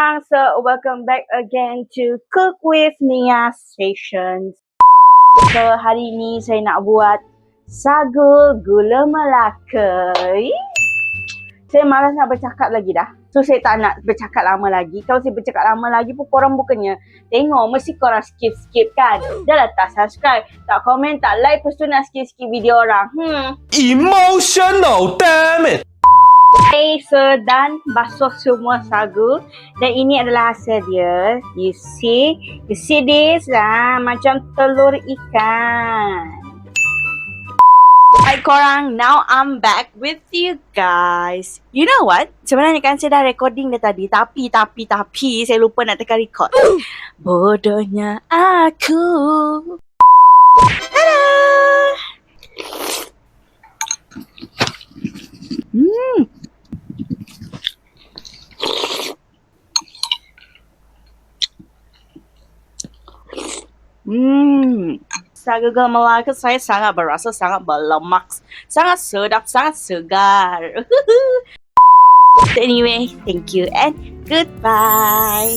korang, so welcome back again to Cook with Nia Sessions. So hari ni saya nak buat sagu gula Melaka. Saya malas nak bercakap lagi dah. So saya tak nak bercakap lama lagi. Kalau saya bercakap lama lagi pun korang bukannya tengok, mesti korang skip kan. Dah lah tak subscribe, tak komen, tak like, lepas tu nak skip video orang. Emotional, damn it! Okay, so dan basuh semua sagu dan ini adalah hasil dia. You see this lah, macam telur ikan. Hai korang, now I'm back with you guys. You know what? Sebenarnya kan saya dah recording dah tadi, tapi saya lupa nak tekan record. Bodohnya aku. Tada! Sagu gula Melaka saya sangat berasa, sangat berlemak, sangat sedap, sangat segar. Anyway, thank you and goodbye.